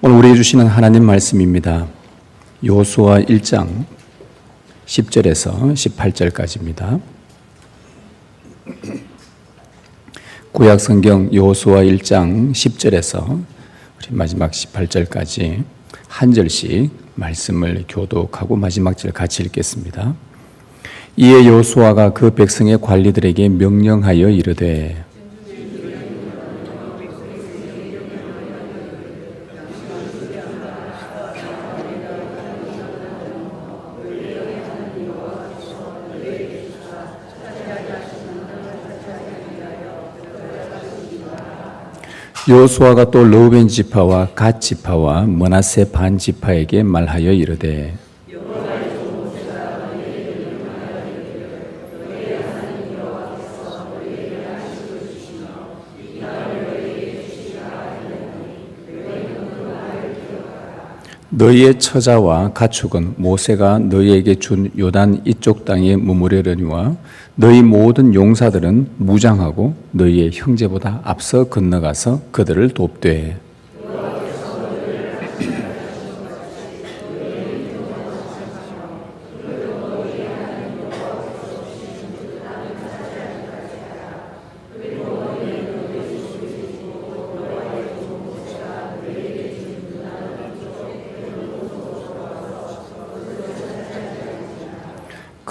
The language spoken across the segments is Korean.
오늘 우리에게 주시는 하나님 말씀입니다. 여호수아 1장 10절에서 18절까지입니다. 구약 성경 여호수아 1장 10절에서 마지막 18절까지 한 절씩 말씀을 교독하고 마지막 절 같이 읽겠습니다. 이에 여호수아가 그 백성의 관리들에게 명령하여 이르되 여호수아가 또 르우벤 지파와 갓 지파와 므낫세 반 지파에게 말하여 이르되 너희의 처자와 가축은 모세가 너희에게 준 요단 이쪽 땅에 머무르려니와 너희 모든 용사들은 무장하고 너희의 형제보다 앞서 건너가서 그들을 돕되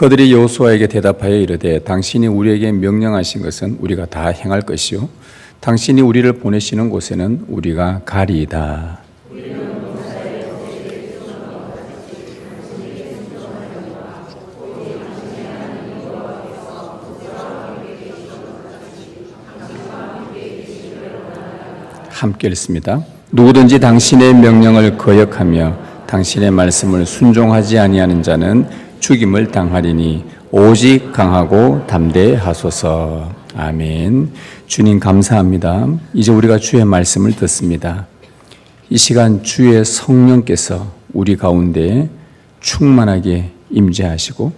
그들이 여호수아에게 대답하여 이르되 당신이 우리에게 명령하신 것은 우리가 다 행할 것이요 당신이 우리를 보내시는 곳에는 우리가 가리이다. 함께 읽습니다. 누구든지 당신의 명령을 거역하며 당신의 말씀을 순종하지 아니하는 자는 죽임을 당하리니 오직 강하고 담대하소서. 아멘. 주님 감사합니다. 이제 우리가 주의 말씀을 듣습니다. 이 시간 주의 성령께서 우리 가운데 충만하게 임재하시고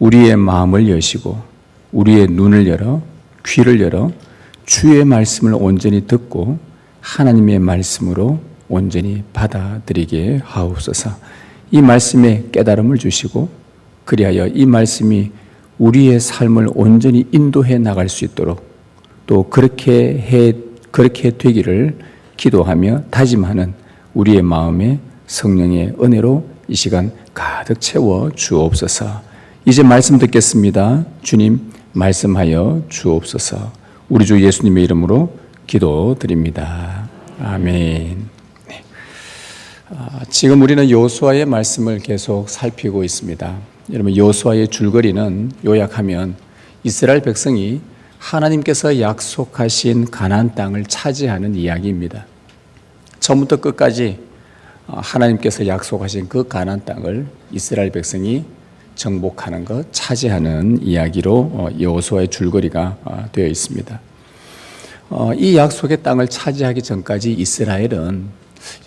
우리의 마음을 여시고 우리의 눈을 열어 귀를 열어 주의 말씀을 온전히 듣고 하나님의 말씀으로 온전히 받아들이게 하옵소서. 이 말씀에 깨달음을 주시고 그리하여 이 말씀이 우리의 삶을 온전히 인도해 나갈 수 있도록 또 그렇게 되기를 기도하며 다짐하는 우리의 마음에 성령의 은혜로 이 시간 가득 채워 주옵소서. 이제 말씀 듣겠습니다. 주님 말씀하여 주옵소서. 우리 주 예수님의 이름으로 기도드립니다. 아멘. 지금 우리는 여호수아의 말씀을 계속 살피고 있습니다. 여러분 여호수아의 줄거리는 요약하면 이스라엘 백성이 하나님께서 약속하신 가나안 땅을 차지하는 이야기입니다. 처음부터 끝까지 하나님께서 약속하신 그 가나안 땅을 이스라엘 백성이 정복하는 것, 차지하는 이야기로 여호수아의 줄거리가 되어 있습니다. 이 약속의 땅을 차지하기 전까지 이스라엘은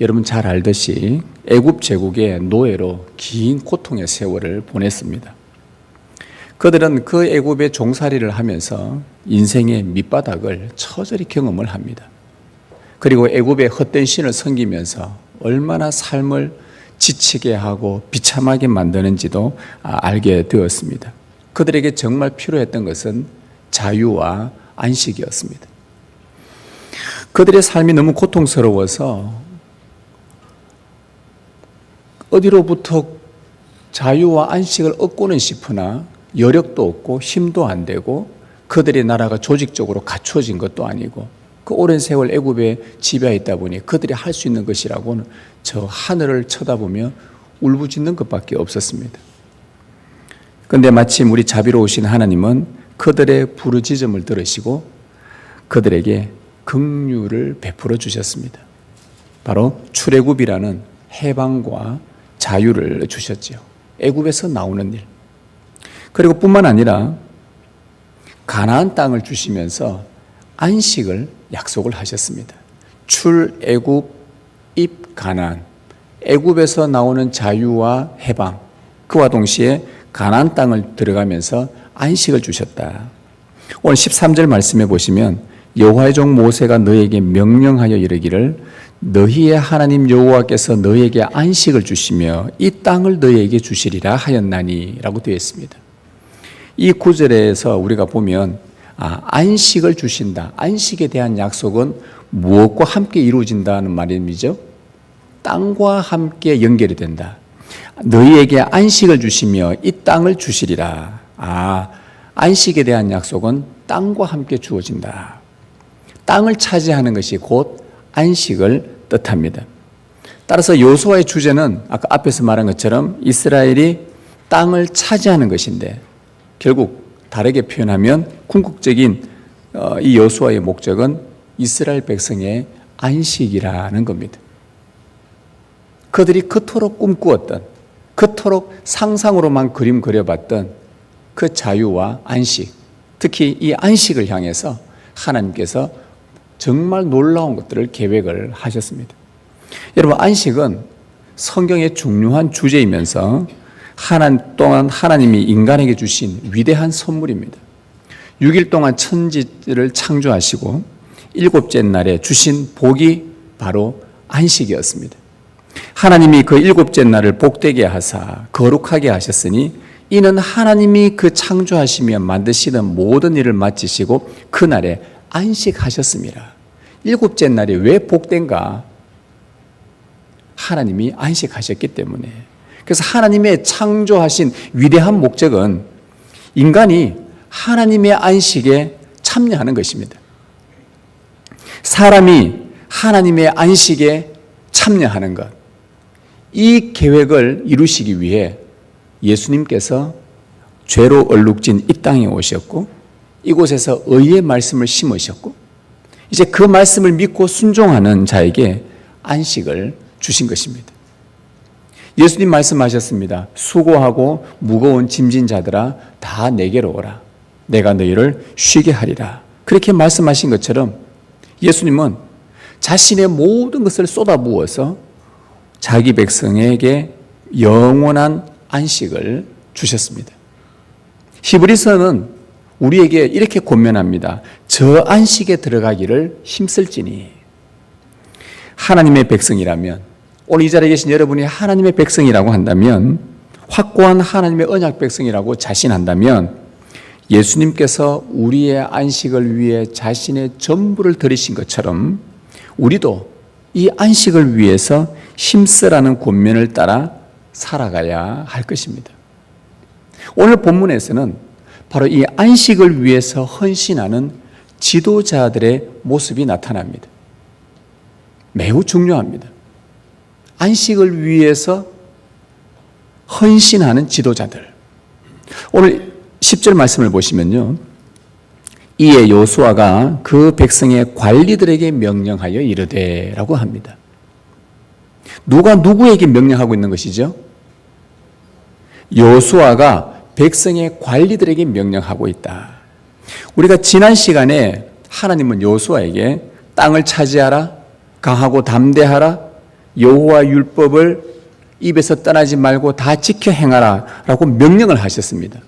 여러분 잘 알듯이 애굽 제국의 노예로 긴 고통의 세월을 보냈습니다. 그들은 그 애굽의 종살이를 하면서 인생의 밑바닥을 처절히 경험을 합니다. 그리고 애굽의 헛된 신을 섬기면서 얼마나 삶을 지치게 하고 비참하게 만드는지도 알게 되었습니다. 그들에게 정말 필요했던 것은 자유와 안식이었습니다. 그들의 삶이 너무 고통스러워서 어디로부터 자유와 안식을 얻고는 싶으나 여력도 없고 힘도 안 되고 그들의 나라가 조직적으로 갖춰진 것도 아니고 그 오랜 세월 애굽에 지배해 있다 보니 그들이 할 수 있는 것이라고는 저 하늘을 쳐다보며 울부짖는 것밖에 없었습니다. 그런데 마침 우리 자비로우신 하나님은 그들의 부르짖음을 들으시고 그들에게 긍휼을 베풀어 주셨습니다. 바로 출애굽이라는 해방과 자유를 주셨지요. 애굽에서 나오는 일. 그리고 뿐만 아니라 가나안 땅을 주시면서 안식을 약속을 하셨습니다. 출애굽 입 가나안. 애굽에서 나오는 자유와 해방. 그와 동시에 가나안 땅을 들어가면서 안식을 주셨다. 오늘 13절 말씀해 보시면 여호와의 종 모세가 너에게 명령하여 이르기를 너희의 하나님 여호와께서 너희에게 안식을 주시며 이 땅을 너희에게 주시리라 하였나니 라고 되어 있습니다. 이 구절에서 우리가 보면 안식을 주신다. 안식에 대한 약속은 무엇과 함께 이루어진다는 말이죠. 땅과 함께 연결이 된다. 너희에게 안식을 주시며 이 땅을 주시리라. 안식에 대한 약속은 땅과 함께 주어진다. 땅을 차지하는 것이 곧 안식을 뜻합니다. 따라서 여호수아의 주제는 아까 앞에서 말한 것처럼 이스라엘이 땅을 차지하는 것인데, 결국 다르게 표현하면 궁극적인 이 여호수아의 목적은 이스라엘 백성의 안식이라는 겁니다. 그들이 그토록 꿈꾸었던, 그토록 상상으로만 그림 그려봤던 그 자유와 안식, 특히 이 안식을 향해서 하나님께서 정말 놀라운 것들을 계획을 하셨습니다. 여러분, 안식은 성경의 중요한 주제이면서 또한 하나님이 인간에게 주신 위대한 선물입니다. 6일 동안 천지를 창조하시고 7째 날에 주신 복이 바로 안식이었습니다. 하나님이 그 7째 날을 복되게 하사 거룩하게 하셨으니 이는 하나님이 그 창조하시며 만드시는 모든 일을 마치시고 그날에 안식하셨습니다. 7째 날이 왜 복된가? 하나님이 안식하셨기 때문에. 그래서 하나님의 창조하신 위대한 목적은 인간이 하나님의 안식에 참여하는 것입니다. 사람이 하나님의 안식에 참여하는 것, 이 계획을 이루시기 위해 예수님께서 죄로 얼룩진 이 땅에 오셨고 이곳에서 의의 말씀을 심으셨고 이제 그 말씀을 믿고 순종하는 자에게 안식을 주신 것입니다. 예수님 말씀하셨습니다. 수고하고 무거운 짐진 자들아 다 내게로 오라. 내가 너희를 쉬게 하리라. 그렇게 말씀하신 것처럼 예수님은 자신의 모든 것을 쏟아부어서 자기 백성에게 영원한 안식을 주셨습니다. 히브리서는 우리에게 이렇게 권면합니다. 저 안식에 들어가기를 힘쓸지니. 하나님의 백성이라면, 오늘 이 자리에 계신 여러분이 하나님의 백성이라고 한다면, 확고한 하나님의 언약 백성이라고 자신한다면 예수님께서 우리의 안식을 위해 자신의 전부를 드리신 것처럼 우리도 이 안식을 위해서 힘쓰라는 권면을 따라 살아가야 할 것입니다. 오늘 본문에서는 바로 이 안식을 위해서 헌신하는 지도자들의 모습이 나타납니다. 매우 중요합니다. 안식을 위해서 헌신하는 지도자들. 오늘 10절 말씀을 보시면요. 이에 여호수아가 그 백성의 관리들에게 명령하여 이르되 라고 합니다. 누가 누구에게 명령하고 있는 것이죠? 여호수아가 백성의 관리들에게 명령하고 있다. 우리가 지난 시간에 하나님은 여호수아에게 땅을 차지하라, 강하고 담대하라, 여호와 율법을 입에서 떠나지 말고 다 지켜 행하라 라고 명령을 하셨습니다.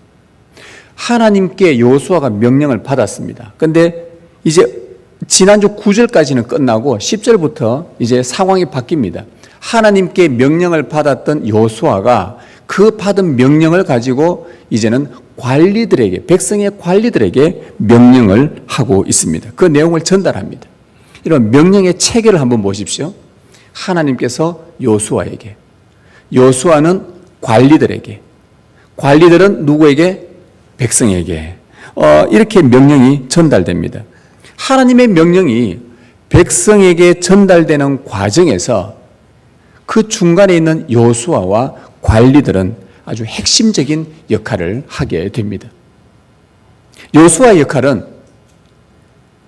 하나님께 여호수아가 명령을 받았습니다. 그런데 이제 지난주 9절까지는 끝나고 10절부터 이제 상황이 바뀝니다. 하나님께 명령을 받았던 여호수아가 그 받은 명령을 가지고 이제는 관리들에게, 백성의 관리들에게 명령을 하고 있습니다. 그 내용을 전달합니다. 이런 명령의 체계를 한번 보십시오. 하나님께서 여호수아에게, 여호수아는 관리들에게, 관리들은 누구에게? 백성에게. 이렇게 명령이 전달됩니다. 하나님의 명령이 백성에게 전달되는 과정에서 그 중간에 있는 여호수아와 관리들은 아주 핵심적인 역할을 하게 됩니다. 여호수아의 역할은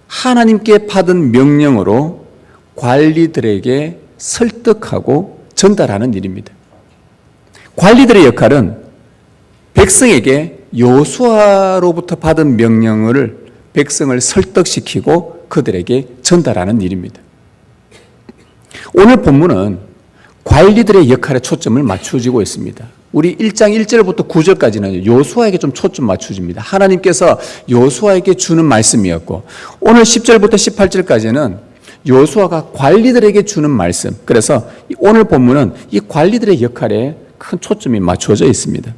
하나님께 받은 명령으로 관리들에게 설득하고 전달하는 일입니다. 관리들의 역할은 백성에게 여호수아로부터 받은 명령을 백성을 설득시키고 그들에게 전달하는 일입니다. 오늘 본문은 관리들의 역할에 초점을 맞추어지고 있습니다. 우리 1장 1절부터 9절까지는 여호수아에게 좀 초점 맞춰집니다. 하나님께서 여호수아에게 주는 말씀이었고 오늘 10절부터 18절까지는 여호수아가 관리들에게 주는 말씀. 그래서 오늘 본문은 이 관리들의 역할에 큰 초점이 맞춰져 있습니다.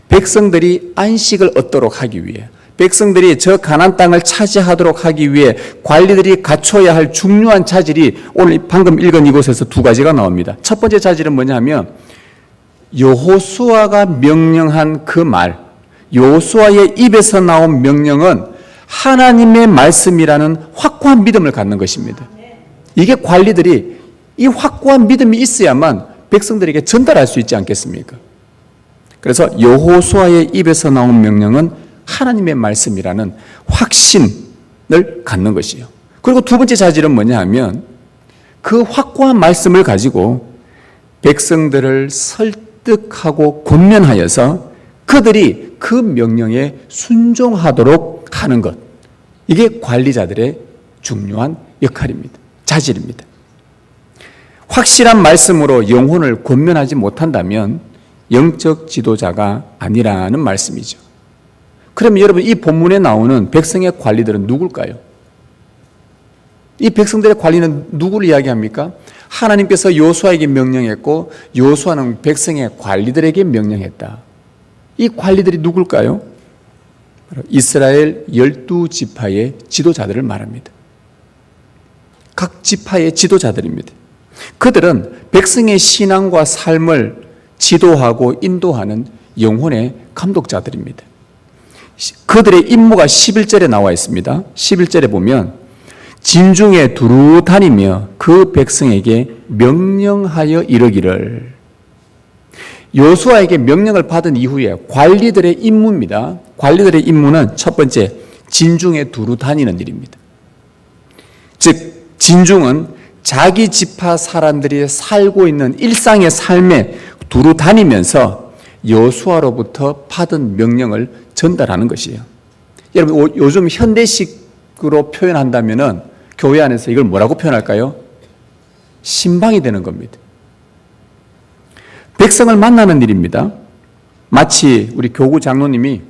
백성들이 안식을 얻도록 하기 위해, 백성들이 저 가나안 땅을 차지하도록 하기 위해 관리들이 갖춰야 할 중요한 자질이 오늘 방금 읽은 이곳에서 두 가지가 나옵니다. 첫 번째 자질은 뭐냐 하면 여호수아가 명령한 그 말, 여호수아의 입에서 나온 명령은 하나님의 말씀이라는 확고한 믿음을 갖는 것입니다. 이게 관리들이 이 확고한 믿음이 있어야만 백성들에게 전달할 수 있지 않겠습니까? 그래서 여호수아의 입에서 나온 명령은 하나님의 말씀이라는 확신을 갖는 것이에요. 그리고 두 번째 자질은 뭐냐 하면 그 확고한 말씀을 가지고 백성들을 설득하고 권면하여서 그들이 그 명령에 순종하도록 하는 것. 이게 관리자들의 중요한 역할입니다. 자질입니다. 확실한 말씀으로 영혼을 권면하지 못한다면 영적 지도자가 아니라는 말씀이죠. 그러면 여러분 이 본문에 나오는 백성의 관리들은 누굴까요? 이 백성들의 관리는 누구를 이야기합니까? 하나님께서 여호수아에게 명령했고 여호수아는 백성의 관리들에게 명령했다. 이 관리들이 누굴까요? 이스라엘 12지파의 지도자들을 말합니다. 각 지파의 지도자들입니다. 그들은 백성의 신앙과 삶을 지도하고 인도하는 영혼의 감독자들입니다. 그들의 임무가 11절에 나와 있습니다. 11절에 보면 진중에 두루 다니며 그 백성에게 명령하여 이르기를. 여호수아에게 명령을 받은 이후에 관리들의 임무입니다. 관리들의 임무는 첫 번째, 진중에 두루 다니는 일입니다. 즉 진중은 자기 지파 사람들이 살고 있는 일상의 삶에 두루 다니면서 여호수아로부터 받은 명령을 전달하는 것이에요. 여러분 요즘 현대식으로 표현한다면은 교회 안에서 이걸 뭐라고 표현할까요? 신방이 되는 겁니다. 백성을 만나는 일입니다. 마치 우리 교구 장로님이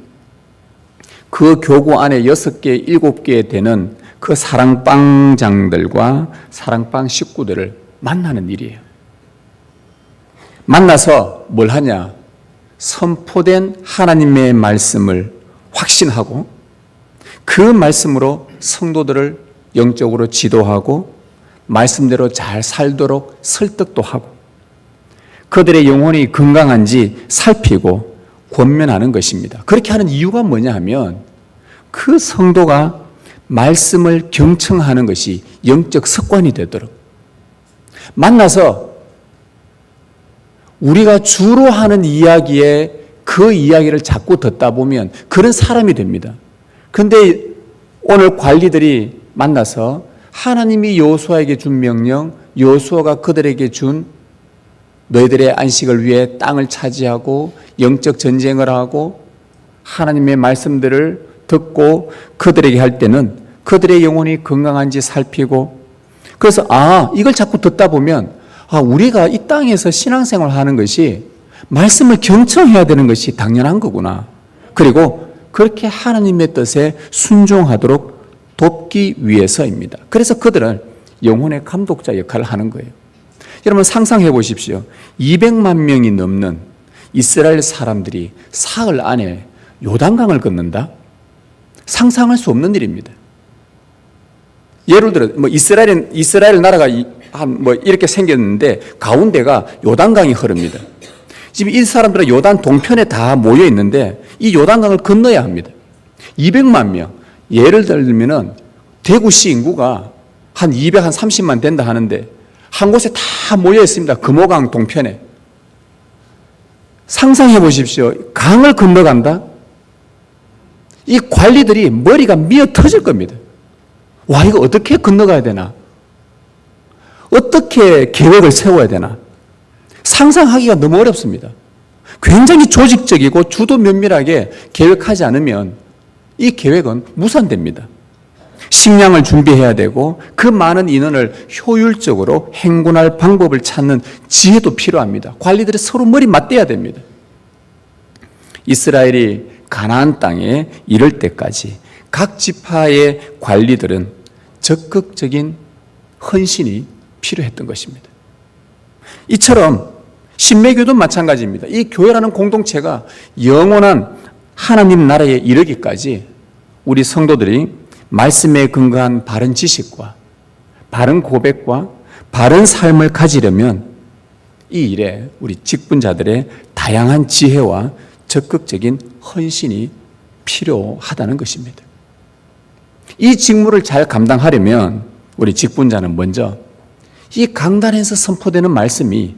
그 교구 안에 6개, 7개 되는 그 사랑방장들과 사랑방 식구들을 만나는 일이에요. 만나서 뭘 하냐? 선포된 하나님의 말씀을 확신하고 그 말씀으로 성도들을 영적으로 지도하고 말씀대로 잘 살도록 설득도 하고 그들의 영혼이 건강한지 살피고 권면하는 것입니다. 그렇게 하는 이유가 뭐냐 하면 그 성도가 말씀을 경청하는 것이 영적 습관이 되도록 만나서 우리가 주로 하는 이야기에 그 이야기를 자꾸 듣다 보면 그런 사람이 됩니다. 그런데 오늘 관리들이 만나서 하나님이 여호수아에게 준 명령, 여호수아가 그들에게 준 너희들의 안식을 위해 땅을 차지하고 영적 전쟁을 하고 하나님의 말씀들을 듣고 그들에게 할 때는 그들의 영혼이 건강한지 살피고 그래서 이걸 자꾸 듣다 보면 우리가 이 땅에서 신앙생활 하는 것이 말씀을 경청해야 되는 것이 당연한 거구나. 그리고 그렇게 하나님의 뜻에 순종하도록 돕기 위해서입니다. 그래서 그들은 영혼의 감독자 역할을 하는 거예요. 여러분 상상해 보십시오. 200만 명이 넘는 이스라엘 사람들이 사흘 안에 요단강을 건넌다? 상상할 수 없는 일입니다. 예를 들어 이스라엘 나라가 이렇게 생겼는데 가운데가 요단강이 흐릅니다. 지금 이 사람들은 요단 동편에 다 모여 있는데 이 요단강을 건너야 합니다. 200만 명. 예를 들면은 대구시 인구가 한 230만 된다 하는데 한 곳에 다 모여 있습니다. 금호강 동편에. 상상해 보십시오. 강을 건너간다? 이 관리들이 머리가 미어 터질 겁니다. 와, 이거 어떻게 건너가야 되나? 어떻게 계획을 세워야 되나? 상상하기가 너무 어렵습니다. 굉장히 조직적이고 주도 면밀하게 계획하지 않으면 이 계획은 무산됩니다. 식량을 준비해야 되고 그 많은 인원을 효율적으로 행군할 방법을 찾는 지혜도 필요합니다. 관리들이 서로 머리 맞대야 됩니다. 이스라엘이 가나안 땅에 이를 때까지 각 지파의 관리들은 적극적인 헌신이 필요했던 것입니다. 이처럼 신매교도 마찬가지입니다. 이 교회라는 공동체가 영원한 하나님 나라에 이르기까지 우리 성도들이 말씀에 근거한 바른 지식과 바른 고백과 바른 삶을 가지려면 이 일에 우리 직분자들의 다양한 지혜와 적극적인 헌신이 필요하다는 것입니다. 이 직무를 잘 감당하려면 우리 직분자는 먼저 이 강단에서 선포되는 말씀이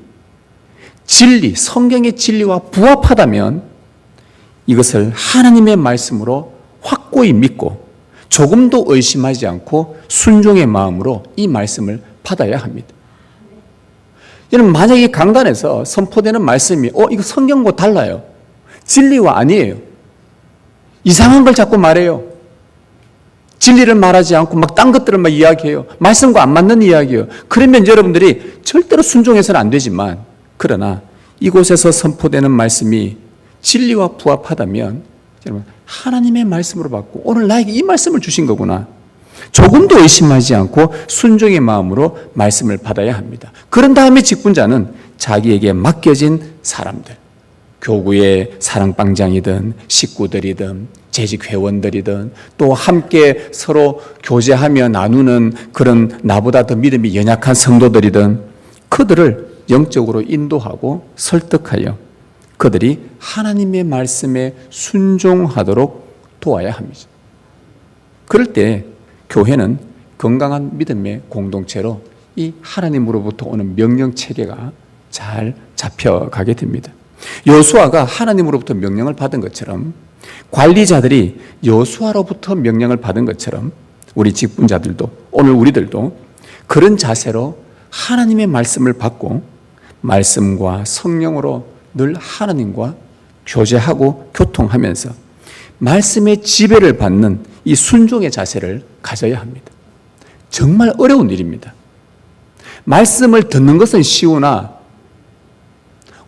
진리, 성경의 진리와 부합하다면 이것을 하나님의 말씀으로 확고히 믿고 조금도 의심하지 않고 순종의 마음으로 이 말씀을 받아야 합니다. 여러분, 만약에 강단에서 선포되는 말씀이 이거 성경과 달라요. 진리와 아니에요. 이상한 걸 자꾸 말해요. 진리를 말하지 않고 막 딴 것들을 막 이야기해요. 말씀과 안 맞는 이야기예요. 그러면 여러분들이 절대로 순종해서는 안 되지만, 그러나 이곳에서 선포되는 말씀이 진리와 부합하다면 여러분, 하나님의 말씀으로 받고 오늘 나에게 이 말씀을 주신 거구나. 조금도 의심하지 않고 순종의 마음으로 말씀을 받아야 합니다. 그런 다음에 직분자는 자기에게 맡겨진 사람들, 교구의 사랑방장이든 식구들이든 재직 회원들이든 또 함께 서로 교제하며 나누는 그런 나보다 더 믿음이 연약한 성도들이든 그들을 영적으로 인도하고 설득하여 그들이 하나님의 말씀에 순종하도록 도와야 합니다. 그럴 때 교회는 건강한 믿음의 공동체로 이 하나님으로부터 오는 명령 체계가 잘 잡혀가게 됩니다. 여호수아가 하나님으로부터 명령을 받은 것처럼, 관리자들이 여호수아로부터 명령을 받은 것처럼 우리 직분자들도, 오늘 우리들도 그런 자세로 하나님의 말씀을 받고 말씀과 성령으로 늘 하나님과 교제하고 교통하면서 말씀의 지배를 받는 이 순종의 자세를 가져야 합니다. 정말 어려운 일입니다. 말씀을 듣는 것은 쉬우나,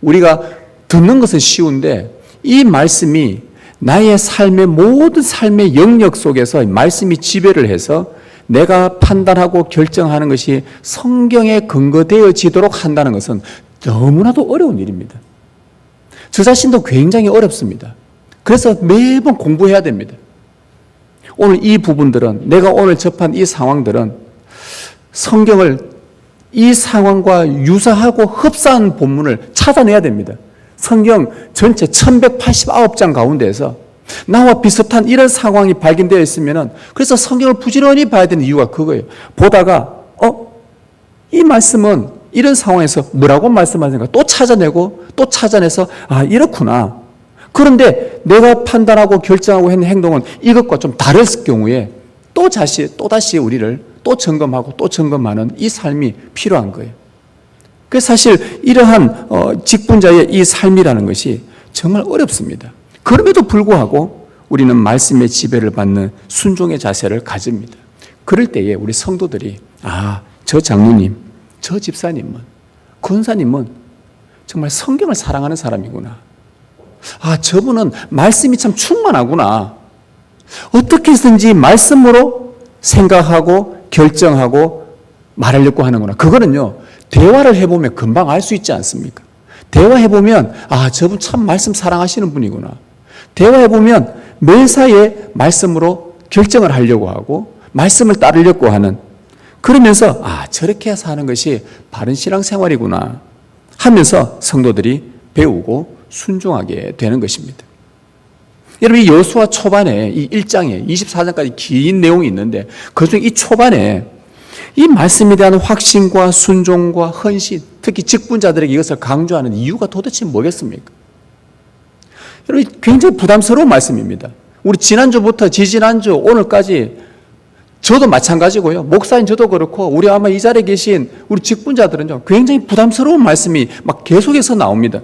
우리가 듣는 것은 쉬운데 이 말씀이 나의 삶의 모든 삶의 영역 속에서 말씀이 지배를 해서 내가 판단하고 결정하는 것이 성경에 근거되어지도록 한다는 것은 너무나도 어려운 일입니다. 저 자신도 굉장히 어렵습니다. 그래서 매번 공부해야 됩니다. 오늘 이 부분들은, 내가 오늘 접한 이 상황들은 성경을 이 상황과 유사하고 흡사한 본문을 찾아내야 됩니다. 성경 전체 1189장 가운데에서 나와 비슷한 이런 상황이 발견되어 있으면, 그래서 성경을 부지런히 봐야 되는 이유가 그거예요. 보다가 이 말씀은 이런 상황에서 뭐라고 말씀하는가 또 찾아내고 또 찾아내서 이렇구나. 그런데 내가 판단하고 결정하고 했는 행동은 이것과 좀 다를 경우에 또다시 우리를 또 점검하고 또 점검하는 이 삶이 필요한 거예요. 그래서 사실 이러한 직분자의 이 삶이라는 것이 정말 어렵습니다. 그럼에도 불구하고 우리는 말씀의 지배를 받는 순종의 자세를 가집니다. 그럴 때에 우리 성도들이 저 장로님, 저 집사님은, 권사님은 정말 성경을 사랑하는 사람이구나. 저분은 말씀이 참 충만하구나. 어떻게 해서든지 말씀으로 생각하고 결정하고 말하려고 하는구나. 그거는요, 대화를 해보면 금방 알 수 있지 않습니까? 대화해보면 저분 참 말씀 사랑하시는 분이구나. 대화해보면 매사에 말씀으로 결정을 하려고 하고 말씀을 따르려고 하는, 그러면서 저렇게 사는 것이 바른 신앙생활이구나 하면서 성도들이 배우고 순종하게 되는 것입니다. 여러분, 이 여호수아 초반에 이 1장에 24장까지 긴 내용이 있는데 그중에 이 초반에 이 말씀에 대한 확신과 순종과 헌신, 특히 직분자들에게 이것을 강조하는 이유가 도대체 뭐겠습니까? 여러분, 굉장히 부담스러운 말씀입니다. 우리 지난주부터 지지난주 오늘까지 저도 마찬가지고요. 목사인 저도 그렇고 우리 아마 이 자리에 계신 우리 직분자들은요, 굉장히 부담스러운 말씀이 막 계속해서 나옵니다.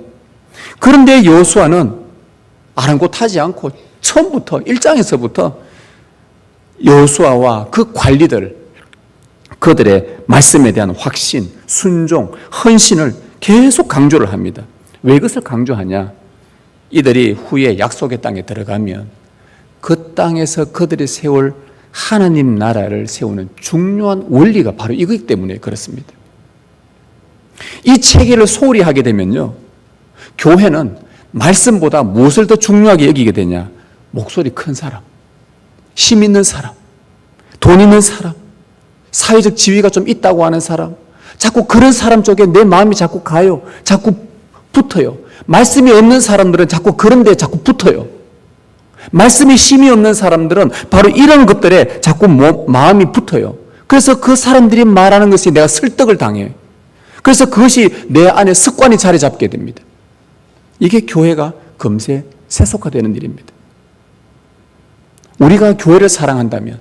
그런데 여호수아는 아랑곳하지 않고 처음부터 1장에서부터 여호수아와 그 관리들, 그들의 말씀에 대한 확신, 순종, 헌신을 계속 강조를 합니다. 왜 이것을 강조하냐? 이들이 후에 약속의 땅에 들어가면 그 땅에서 그들이 세울 하나님 나라를 세우는 중요한 원리가 바로 이기 때문에 그렇습니다. 이 체계를 소홀히 하게 되면요, 교회는 말씀보다 무엇을 더 중요하게 여기게 되냐? 목소리 큰 사람, 힘 있는 사람, 돈 있는 사람, 사회적 지위가 좀 있다고 하는 사람, 자꾸 그런 사람 쪽에 내 마음이 자꾸 가요. 자꾸 붙어요. 말씀이 없는 사람들은 자꾸 그런 데에 자꾸 붙어요. 말씀이 힘이 없는 사람들은 바로 이런 것들에 자꾸 마음이 붙어요. 그래서 그 사람들이 말하는 것이 내가 설득을 당해요. 그래서 그것이 내 안에 습관이 자리 잡게 됩니다. 이게 교회가 금세 세속화되는 일입니다. 우리가 교회를 사랑한다면,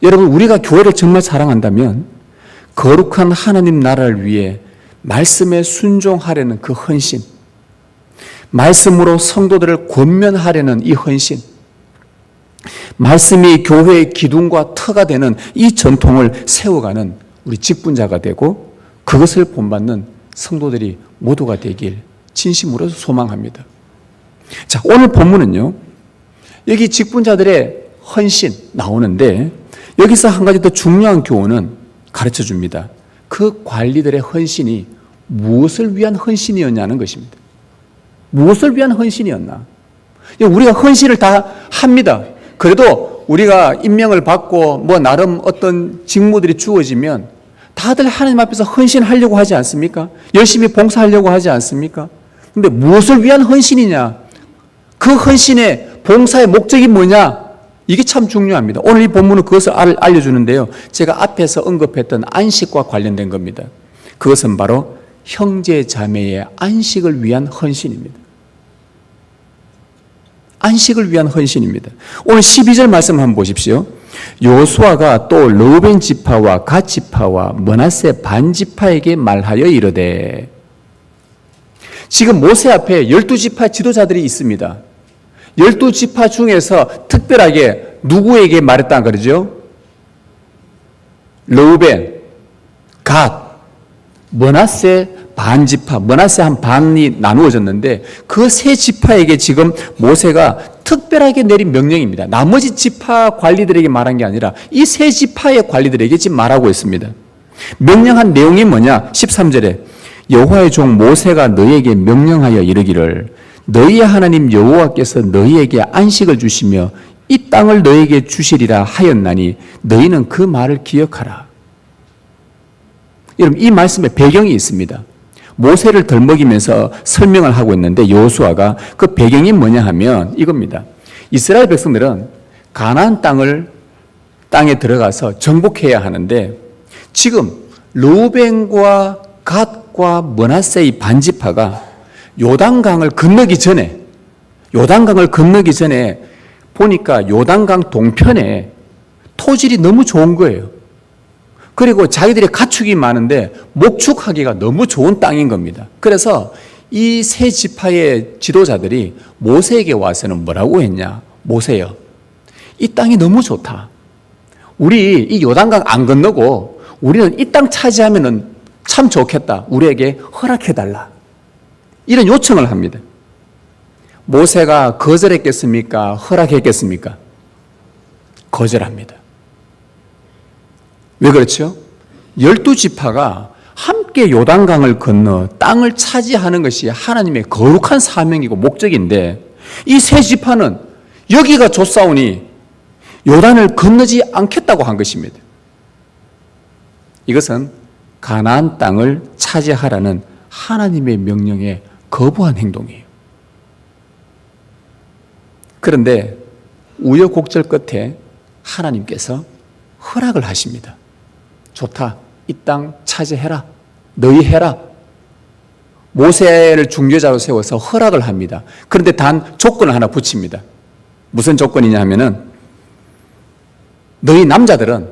여러분, 우리가 교회를 정말 사랑한다면 거룩한 하나님 나라를 위해 말씀에 순종하려는 그 헌신, 말씀으로 성도들을 권면하려는 이 헌신, 말씀이 교회의 기둥과 터가 되는 이 전통을 세워가는 우리 직분자가 되고 그것을 본받는 성도들이 모두가 되길 진심으로 소망합니다. 자, 오늘 본문은요, 여기 직분자들의 헌신 나오는데 여기서 한 가지 더 중요한 교훈은 가르쳐 줍니다. 그 관리들의 헌신이 무엇을 위한 헌신이었냐는 것입니다. 무엇을 위한 헌신이었나? 우리가 헌신을 다 합니다. 그래도 우리가 임명을 받고 뭐 나름 어떤 직무들이 주어지면 다들 하나님 앞에서 헌신하려고 하지 않습니까? 열심히 봉사하려고 하지 않습니까? 근데 무엇을 위한 헌신이냐? 그 헌신의 봉사의 목적이 뭐냐? 이게 참 중요합니다. 오늘 이 본문은 그것을 알려주는데요. 제가 앞에서 언급했던 안식과 관련된 겁니다. 그것은 바로 형제 자매의 안식을 위한 헌신입니다. 안식을 위한 헌신입니다. 오늘 12절 말씀 한번 보십시오. 여호수아가 또 르우벤 지파와 갓 지파와 므낫세 반 지파에게 말하여 이르되, 지금 모세 앞에 12지파 지도자들이 있습니다. 12지파 중에서 특별하게 누구에게 말했다 그러죠? 르우벤, 갓, 므낫세 반 지파, 므낫세 한 반이 나누어졌는데 그 세 지파에게 지금 모세가 특별하게 내린 명령입니다. 나머지 지파 관리들에게 말한 게 아니라 이 세 지파의 관리들에게 지금 말하고 있습니다. 명령한 내용이 뭐냐? 13절에 여호와의 종 모세가 너희에게 명령하여 이르기를 너희의 하나님 여호와께서 너희에게 안식을 주시며 이 땅을 너희에게 주시리라 하였나니 너희는 그 말을 기억하라. 여러분, 이 말씀에 배경이 있습니다. 모세를 덜먹이면서 설명을 하고 있는데 여호수아가 그 배경이 뭐냐 하면 이겁니다. 이스라엘 백성들은 가나안 땅에 들어가서 정복해야 하는데 지금 르우벤과 갓과 므낫세의 반지파가 요단강을 건너기 전에 보니까 요단강 동편에 토질이 너무 좋은 거예요. 그리고 자기들이 가축이 많은데 목축하기가 너무 좋은 땅인 겁니다. 그래서 이 세 지파의 지도자들이 모세에게 와서는 뭐라고 했냐? 모세여, 이 땅이 너무 좋다. 우리 이 요단강 안 건너고 우리는 이 땅 차지하면은 참 좋겠다. 우리에게 허락해달라. 이런 요청을 합니다. 모세가 거절했겠습니까? 허락했겠습니까? 거절합니다. 왜 그렇죠? 12지파가 함께 요단강을 건너 땅을 차지하는 것이 하나님의 거룩한 사명이고 목적인데 이 세 지파는 여기가 좋사오니 요단을 건너지 않겠다고 한 것입니다. 이것은 가나안 땅을 차지하라는 하나님의 명령에 거부한 행동이에요. 그런데 우여곡절 끝에 하나님께서 허락을 하십니다. 좋다. 이 땅 차지해라. 너희 해라. 모세를 중재자로 세워서 허락을 합니다. 그런데 단 조건을 하나 붙입니다. 무슨 조건이냐 하면은 너희 남자들은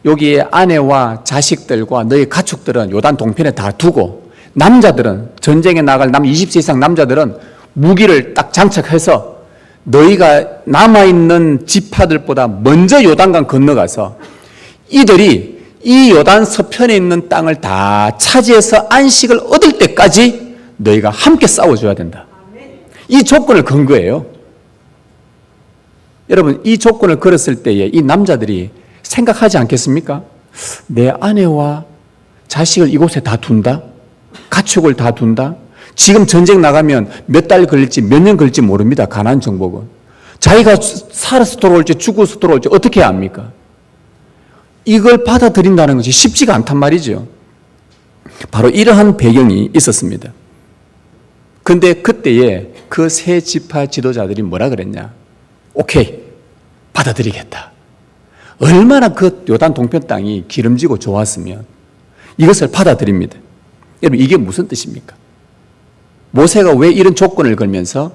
여기에 아내와 자식들과 너희 가축들은 요단 동편에 다 두고 남자들은 전쟁에 나갈 20세 이상 남자들은 무기를 딱 장착해서 너희가 남아있는 지파들보다 먼저 요단강 건너가서 이들이 이 요단 서편에 있는 땅을 다 차지해서 안식을 얻을 때까지 너희가 함께 싸워줘야 된다. 이 조건을 건 거예요. 여러분, 이 조건을 걸었을 때에 이 남자들이 생각하지 않겠습니까? 내 아내와 자식을 이곳에 다 둔다? 가축을 다 둔다? 지금 전쟁 나가면 몇 달 걸릴지 몇 년 걸릴지 모릅니다. 가나안 정복은. 자기가 살아서 돌아올지 죽어서 돌아올지 어떻게 압니까? 이걸 받아들인다는 것이 쉽지가 않단 말이죠. 바로 이러한 배경이 있었습니다. 근데 그때에 그 세 지파 지도자들이 뭐라 그랬냐? 오케이, 받아들이겠다. 얼마나 그 요단 동편 땅이 기름지고 좋았으면 이것을 받아들입니다. 여러분, 이게 무슨 뜻입니까? 모세가 왜 이런 조건을 걸면서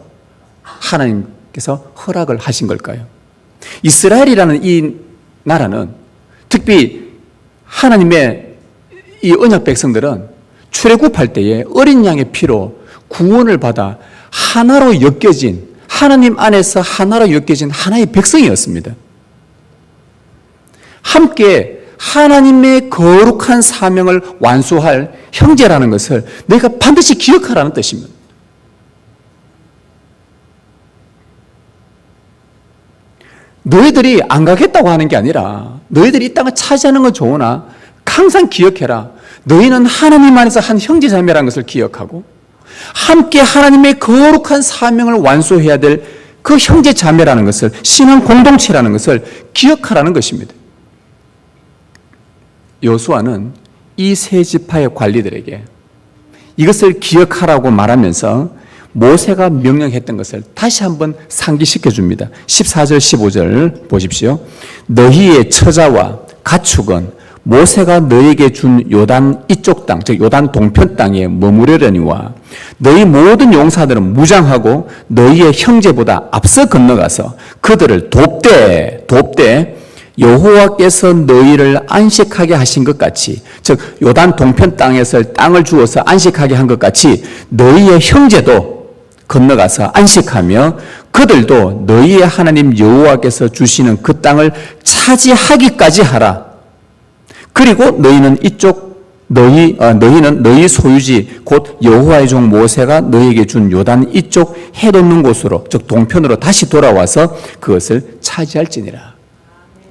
하나님께서 허락을 하신 걸까요? 이스라엘이라는 이 나라는, 특히 하나님의 이 언약 백성들은 출애굽할 때에 어린 양의 피로 구원을 받아 하나로 엮여진, 하나님 안에서 하나로 엮여진 하나의 백성이었습니다. 함께 하나님의 거룩한 사명을 완수할 형제라는 것을 너희가 반드시 기억하라는 뜻입니다. 너희들이 안 가겠다고 하는 게 아니라 너희들이 이 땅을 차지하는 건 좋으나 항상 기억해라. 너희는 하나님 안에서 한 형제자매라는 것을 기억하고 함께 하나님의 거룩한 사명을 완수해야 될 그 형제자매라는 것을, 신앙 공동체라는 것을 기억하라는 것입니다. 여호수아는 이 세 지파의 관리들에게 이것을 기억하라고 말하면서 모세가 명령했던 것을 다시 한번 상기시켜 줍니다. 14절 15절 보십시오. 너희의 처자와 가축은 모세가 너희에게 준 요단 이쪽 땅, 즉 요단 동편 땅에 머무르려니와 너희 모든 용사들은 무장하고 너희의 형제보다 앞서 건너가서 그들을 돕되 여호와께서 너희를 안식하게 하신 것 같이, 즉 요단 동편 땅에서 땅을 주어서 안식하게 한 것 같이 너희의 형제도 건너가서 안식하며 그들도 너희의 하나님 여호와께서 주시는 그 땅을 차지하기까지 하라. 그리고 너희는 너희는 너희 소유지 곧 여호와의 종 모세가 너희에게 준 요단 이쪽 해 돋는 곳으로, 즉 동편으로 다시 돌아와서 그것을 차지할지니라.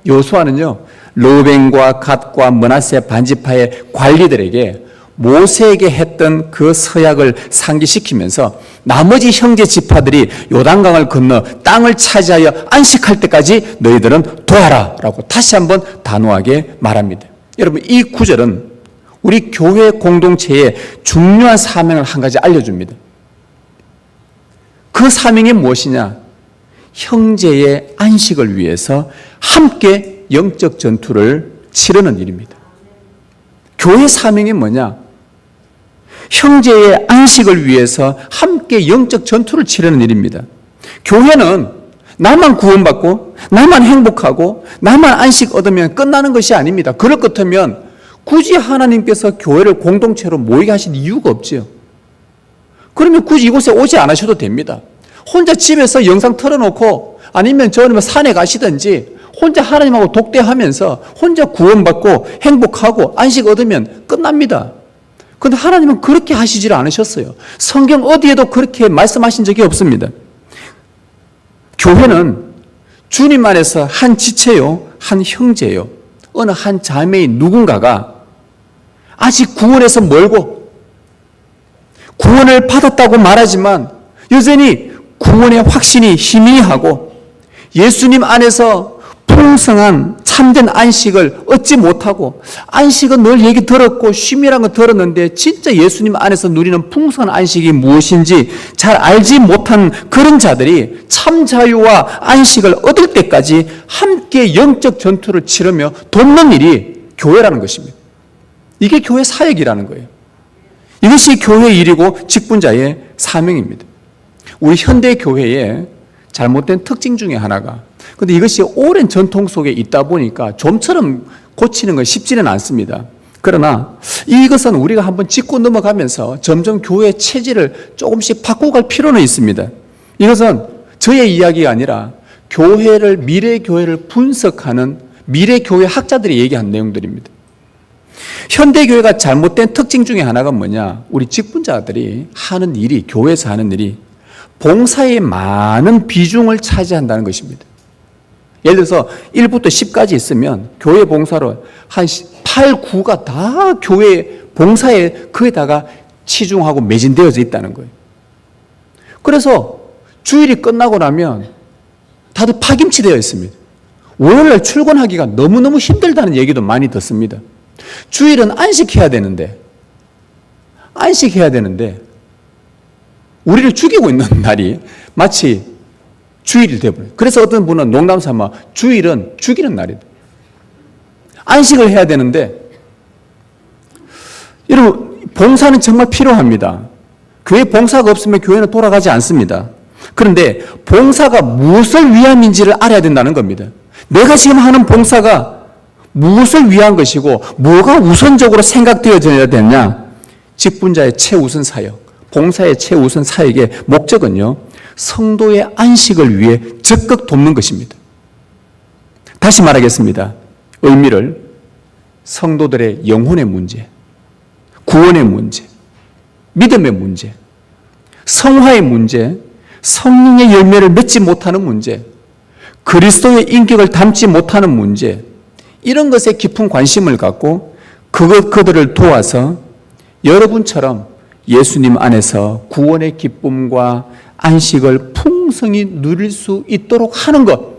여호수아는요, 르우벤과 갓과 므낫세 반지파의 관리들에게 모세에게 했던 그 서약을 상기시키면서 나머지 형제 지파들이 요단강을 건너 땅을 차지하여 안식할 때까지 너희들은 도와라라고 다시 한번 단호하게 말합니다. 여러분, 이 구절은 우리 교회 공동체의 중요한 사명을 한 가지 알려줍니다. 그 사명이 무엇이냐? 형제의 안식을 위해서 함께 영적 전투를 치르는 일입니다. 교회 사명이 뭐냐? 형제의 안식을 위해서 함께 영적 전투를 치르는 일입니다. 교회는 나만 구원받고 나만 행복하고 나만 안식 얻으면 끝나는 것이 아닙니다. 그럴 것 같으면 굳이 하나님께서 교회를 공동체로 모이게 하신 이유가 없죠. 그러면 굳이 이곳에 오지 않으셔도 됩니다. 혼자 집에서 영상 틀어놓고 아니면 저는 산에 가시든지 혼자 하나님하고 독대하면서 혼자 구원받고 행복하고 안식 얻으면 끝납니다. 그런데 하나님은 그렇게 하시질 않으셨어요. 성경 어디에도 그렇게 말씀하신 적이 없습니다. 교회는 주님 안에서 한 지체요, 한 형제요, 어느 한 자매인 누군가가 아직 구원에서 멀고 구원을 받았다고 말하지만 여전히 구원의 확신이 희미하고 예수님 안에서 풍성한 참된 안식을 얻지 못하고, 안식은 늘 얘기 들었고 쉼이란 거 들었는데 진짜 예수님 안에서 누리는 풍성한 안식이 무엇인지 잘 알지 못한 그런 자들이 참 자유와 안식을 얻을 때까지 함께 영적 전투를 치르며 돕는 일이 교회라는 것입니다. 이게 교회 사역이라는 거예요. 이것이 교회의 일이고 직분자의 사명입니다. 우리 현대 교회의 잘못된 특징 중에 하나가, 근데 이것이 오랜 전통 속에 있다 보니까 좀처럼 고치는 건 쉽지는 않습니다. 그러나 이것은 우리가 한번 짚고 넘어가면서 점점 교회의 체질을 조금씩 바꿔갈 필요는 있습니다. 이것은 저의 이야기가 아니라 미래 교회를 분석하는 미래 교회 학자들이 얘기한 내용들입니다. 현대 교회가 잘못된 특징 중에 하나가 뭐냐? 우리 직분자들이 하는 일이, 교회에서 하는 일이 봉사의 많은 비중을 차지한다는 것입니다. 예를 들어서 1부터 10까지 있으면 교회 봉사로 한 8, 9가 다 교회 봉사에 거기다가 치중하고 매진되어져 있다는 거예요. 그래서 주일이 끝나고 나면 다들 파김치되어 있습니다. 월요일날 출근하기가 너무너무 힘들다는 얘기도 많이 듣습니다. 주일은 안식해야 되는데 우리를 죽이고 있는 날이 마치 주일이 되어버려요. 그래서 어떤 분은 농담 삼아 주일은 죽이는 날이다. 안식을 해야 되는데, 여러분, 봉사는 정말 필요합니다. 교회 봉사가 없으면 교회는 돌아가지 않습니다. 그런데 봉사가 무엇을 위함인지를 알아야 된다는 겁니다. 내가 지금 하는 봉사가 무엇을 위한 것이고 뭐가 우선적으로 생각되어져야 되냐? 직분자의 최우선 사역, 봉사의 최우선 사역의 목적은요, 성도의 안식을 위해 적극 돕는 것입니다. 다시 말하겠습니다. 의미를 성도들의 영혼의 문제, 구원의 문제, 믿음의 문제, 성화의 문제, 성령의 열매를 맺지 못하는 문제, 그리스도의 인격을 담지 못하는 문제, 이런 것에 깊은 관심을 갖고 그들을 도와서 여러분처럼 예수님 안에서 구원의 기쁨과 안식을 풍성히 누릴 수 있도록 하는 것,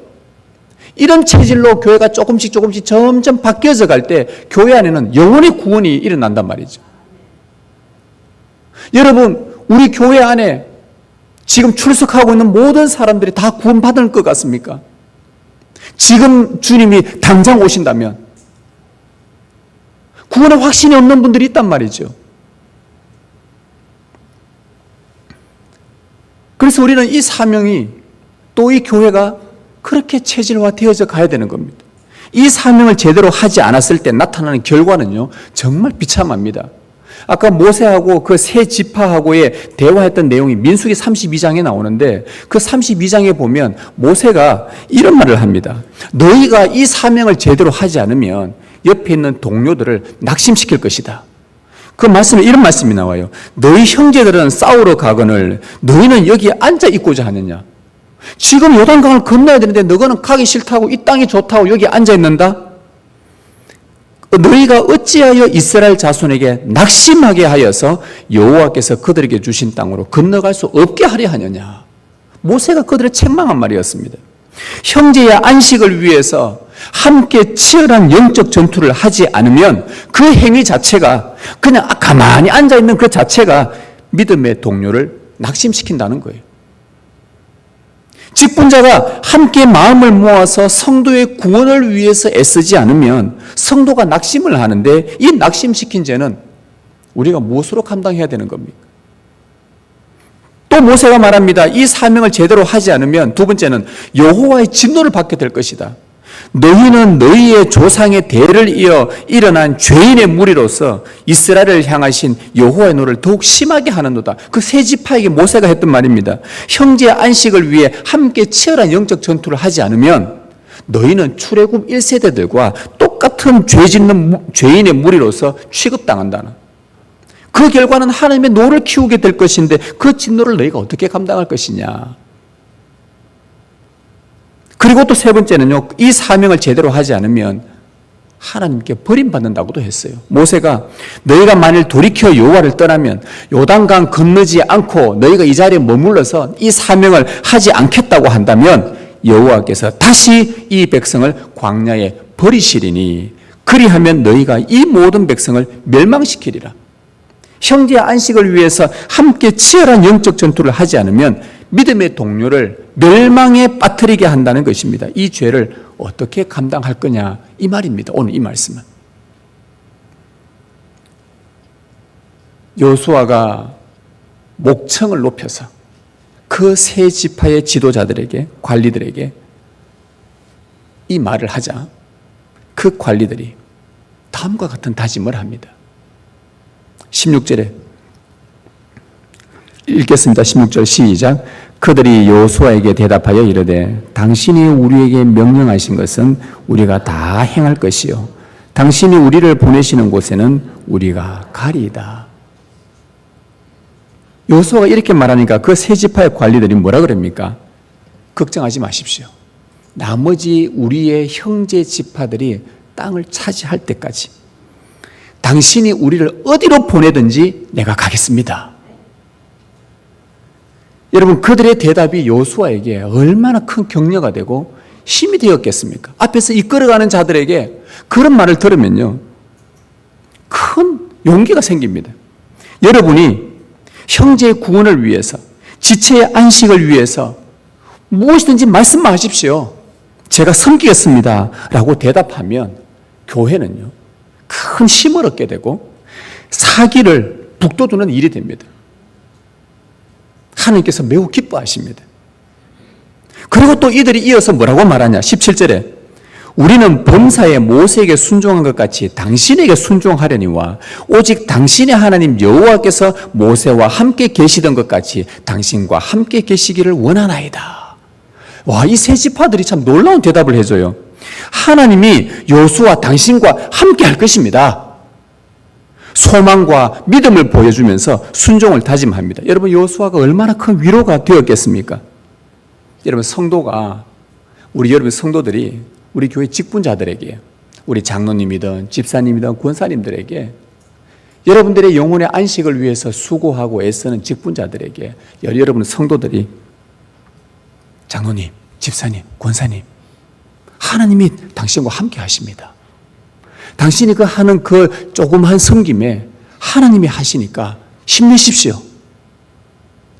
이런 체질로 교회가 조금씩 점점 바뀌어져 갈 때 교회 안에는 영혼의 구원이 일어난단 말이죠. 여러분, 우리 교회 안에 지금 출석하고 있는 모든 사람들이 다 구원받을 것 같습니까? 지금 주님이 당장 오신다면 구원의 확신이 없는 분들이 있단 말이죠. 그래서 우리는 이 사명이, 또 이 교회가 그렇게 체질화되어져 가야 되는 겁니다. 이 사명을 제대로 하지 않았을 때 나타나는 결과는요, 정말 비참합니다. 아까 모세하고 그 세 지파하고의 대화했던 내용이 민수기 32장에 나오는데, 그 32장에 보면 모세가 이런 말을 합니다. 너희가 이 사명을 제대로 하지 않으면 옆에 있는 동료들을 낙심시킬 것이다. 그 말씀에 이런 말씀이 나와요. 너희 형제들은 싸우러 가거늘 너희는 여기에 앉아 있고자 하느냐. 지금 요단강을 건너야 되는데 너희는 가기 싫다고, 이 땅이 좋다고 여기 앉아 있는다. 너희가 어찌하여 이스라엘 자손에게 낙심하게 하여서 여호와께서 그들에게 주신 땅으로 건너갈 수 없게 하려 하느냐. 모세가 그들을 책망한 말이었습니다. 형제의 안식을 위해서 함께 치열한 영적 전투를 하지 않으면 그 행위 자체가, 그냥 가만히 앉아있는 그 자체가 믿음의 동료를 낙심시킨다는 거예요. 직분자가 함께 마음을 모아서 성도의 구원을 위해서 애쓰지 않으면 성도가 낙심을 하는데, 이 낙심시킨 죄는 우리가 무엇으로 감당해야 되는 겁니까? 또 모세가 말합니다. 이 사명을 제대로 하지 않으면 두 번째는 여호와의 진노를 받게 될 것이다. 너희는 너희의 조상의 대를 이어 일어난 죄인의 무리로서 이스라엘을 향하신 여호와의 노를 더욱 심하게 하는도다. 그 세 지파에게 모세가 했던 말입니다. 형제의 안식을 위해 함께 치열한 영적 전투를 하지 않으면 너희는 출애굽 1세대들과 똑같은 죄 짓는 죄인의 무리로서 취급당한다는, 그 결과는 하나님의 노를 키우게 될 것인데 그 진노를 너희가 어떻게 감당할 것이냐. 그리고 또 세 번째는요, 이 사명을 제대로 하지 않으면 하나님께 버림받는다고도 했어요. 모세가 너희가 만일 돌이켜 여호와를 떠나면 요단강 건너지 않고 너희가 이 자리에 머물러서 이 사명을 하지 않겠다고 한다면 여호와께서 다시 이 백성을 광야에 버리시리니 그리하면 너희가 이 모든 백성을 멸망시키리라. 형제의 안식을 위해서 함께 치열한 영적 전투를 하지 않으면 믿음의 동료를 멸망에 빠뜨리게 한다는 것입니다. 이 죄를 어떻게 감당할 거냐, 이 말입니다. 오늘 이 말씀은. 여호수아가 목청을 높여서 그 세 지파의 지도자들에게, 관리들에게 이 말을 하자 그 관리들이 다음과 같은 다짐을 합니다. 16절에 읽겠습니다. 16절 시작. 그들이 여호수아에게 대답하여 이르되 당신이 우리에게 명령하신 것은 우리가 다 행할 것이요 당신이 우리를 보내시는 곳에는 우리가 가리이다. 여호수아가 이렇게 말하니까 그 세 지파의 관리들이 뭐라 그럽니까? 걱정하지 마십시오. 나머지 우리의 형제 지파들이 땅을 차지할 때까지 당신이 우리를 어디로 보내든지 내가 가겠습니다. 여러분, 그들의 대답이 여호수아에게 얼마나 큰 격려가 되고 힘이 되었겠습니까? 앞에서 이끌어가는 자들에게 그런 말을 들으면요, 큰 용기가 생깁니다. 여러분이 형제의 구원을 위해서, 지체의 안식을 위해서 무엇이든지 말씀만 하십시오. 제가 섬기겠습니다 라고 대답하면 교회는요, 큰 힘을 얻게 되고 사기를 북돋우는 일이 됩니다. 하나님께서 매우 기뻐하십니다. 그리고 또 이들이 이어서 뭐라고 말하냐? 17절에 우리는 범사에 모세에게 순종한 것 같이 당신에게 순종하려니와 오직 당신의 하나님 여호와께서 모세와 함께 계시던 것 같이 당신과 함께 계시기를 원하나이다. 와, 이 세 지파들이 참 놀라운 대답을 해줘요. 하나님이 여호수아 당신과 함께 할 것입니다. 소망과 믿음을 보여주면서 순종을 다짐합니다. 여러분, 여호수아가 얼마나 큰 위로가 되었겠습니까? 여러분, 성도가, 여러분 성도들이 우리 교회 직분자들에게, 우리 장로님이든 집사님이든 권사님들에게, 여러분들의 영혼의 안식을 위해서 수고하고 애쓰는 직분자들에게, 여러분 성도들이 장로님, 집사님, 권사님, 하나님이 당신과 함께 하십니다. 당신이 하는 그 조그만 섬김에 하나님이 하시니까 힘내십시오.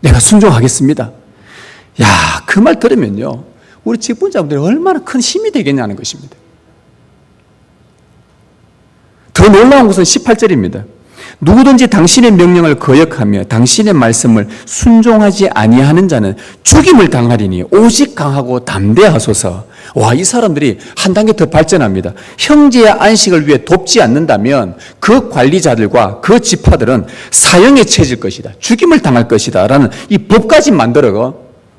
내가 순종하겠습니다. 야, 그 말 들으면요, 우리 직분자분들이 얼마나 큰 힘이 되겠냐는 것입니다. 더 놀라운 것은 18절입니다. 누구든지 당신의 명령을 거역하며 당신의 말씀을 순종하지 아니하는 자는 죽임을 당하리니 오직 강하고 담대하소서. 와, 이 사람들이 한 단계 더 발전합니다. 형제의 안식을 위해 돕지 않는다면 그 관리자들과 그 지파들은 사형에 처해질 것이다, 죽임을 당할 것이다 라는 이 법까지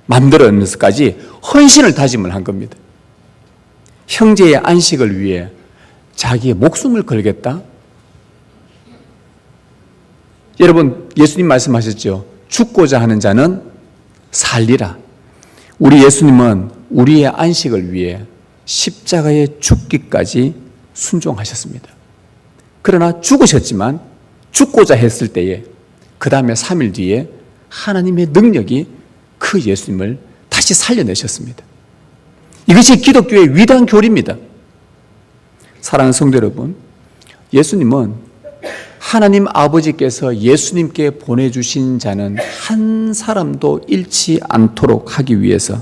만들어내면서까지 헌신을 다짐을 한 겁니다. 형제의 안식을 위해 자기의 목숨을 걸겠다? 여러분, 예수님 말씀하셨죠. 죽고자 하는 자는 살리라. 우리 예수님은 우리의 안식을 위해 십자가에 죽기까지 순종하셨습니다. 그러나 죽으셨지만 죽고자 했을 때에 그 다음에 3일 뒤에 하나님의 능력이 그 예수님을 다시 살려내셨습니다. 이것이 기독교의 위대한 교리입니다. 사랑하는 성도 여러분, 예수님은 하나님 아버지께서 예수님께 보내주신 자는 한 사람도 잃지 않도록 하기 위해서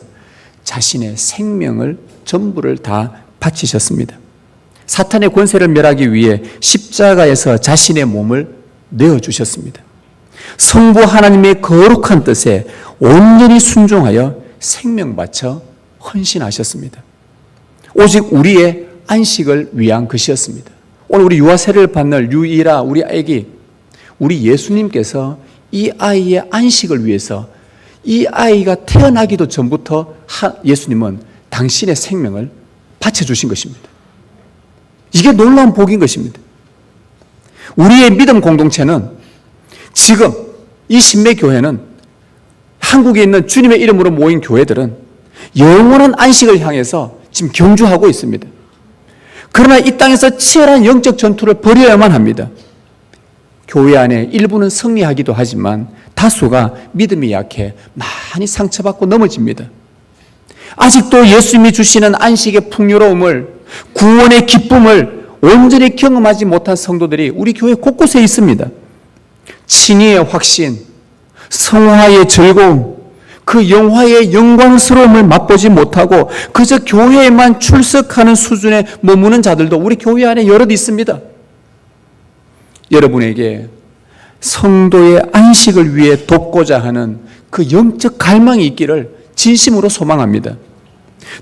자신의 생명을 전부를 다 바치셨습니다. 사탄의 권세를 멸하기 위해 십자가에서 자신의 몸을 내어주셨습니다. 성부 하나님의 거룩한 뜻에 온전히 순종하여 생명 바쳐 헌신하셨습니다. 오직 우리의 안식을 위한 것이었습니다. 오늘 우리 유아 세례를 받는 유이라 우리 아기, 우리 예수님께서 이 아이의 안식을 위해서 이 아이가 태어나기도 전부터 예수님은 당신의 생명을 바쳐주신 것입니다. 이게 놀라운 복인 것입니다. 우리의 믿음 공동체는 지금 이 신매교회는 한국에 있는 주님의 이름으로 모인 교회들은 영원한 안식을 향해서 지금 경주하고 있습니다. 그러나 이 땅에서 치열한 영적 전투를 벌여야만 합니다. 교회 안에 일부는 승리하기도 하지만 다수가 믿음이 약해 많이 상처받고 넘어집니다. 아직도 예수님이 주시는 안식의 풍요로움을, 구원의 기쁨을 온전히 경험하지 못한 성도들이 우리 교회 곳곳에 있습니다. 칭의의 확신, 성화의 즐거움, 그 영화의 영광스러움을 맛보지 못하고 그저 교회에만 출석하는 수준에 머무는 자들도 우리 교회 안에 여럿 있습니다. 여러분에게 성도의 안식을 위해 돕고자 하는 그 영적 갈망이 있기를 진심으로 소망합니다.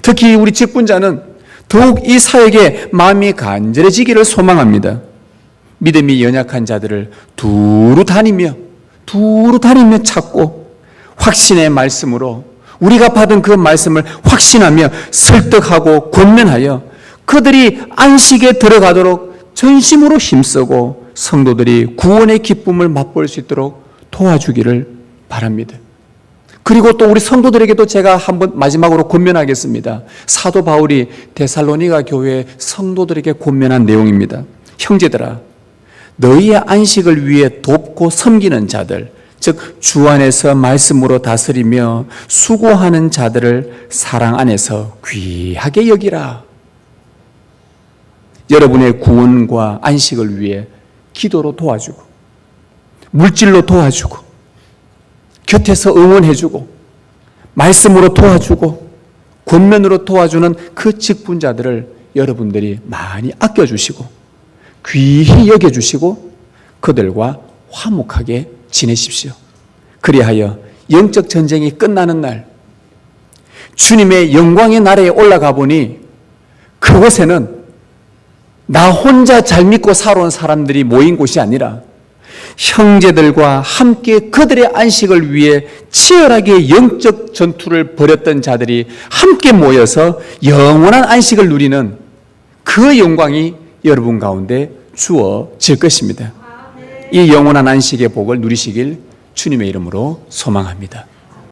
특히 우리 직분자는 더욱 이 사역에 마음이 간절해지기를 소망합니다. 믿음이 연약한 자들을 두루 다니며 찾고 확신의 말씀으로 우리가 받은 그 말씀을 확신하며 설득하고 권면하여 그들이 안식에 들어가도록 전심으로 힘쓰고 성도들이 구원의 기쁨을 맛볼 수 있도록 도와주기를 바랍니다. 그리고 또 우리 성도들에게도 제가 한번 마지막으로 권면하겠습니다. 사도 바울이 데살로니가 교회 성도들에게 권면한 내용입니다. 형제들아, 너희의 안식을 위해 돕고 섬기는 자들, 즉 주 안에서 말씀으로 다스리며 수고하는 자들을 사랑 안에서 귀하게 여기라. 여러분의 구원과 안식을 위해 기도로 도와주고, 물질로 도와주고, 곁에서 응원해주고, 말씀으로 도와주고, 권면으로 도와주는 그 직분자들을 여러분들이 많이 아껴주시고 귀히 여겨주시고 그들과 화목하게 지내십시오. 그리하여 영적 전쟁이 끝나는 날, 주님의 영광의 나라에 올라가 보니 그곳에는 나 혼자 잘 믿고 살아온 사람들이 모인 곳이 아니라 형제들과 함께 그들의 안식을 위해 치열하게 영적 전투를 벌였던 자들이 함께 모여서 영원한 안식을 누리는 그 영광이 여러분 가운데 주어질 것입니다. 이 영원한 안식의 복을 누리시길 주님의 이름으로 소망합니다.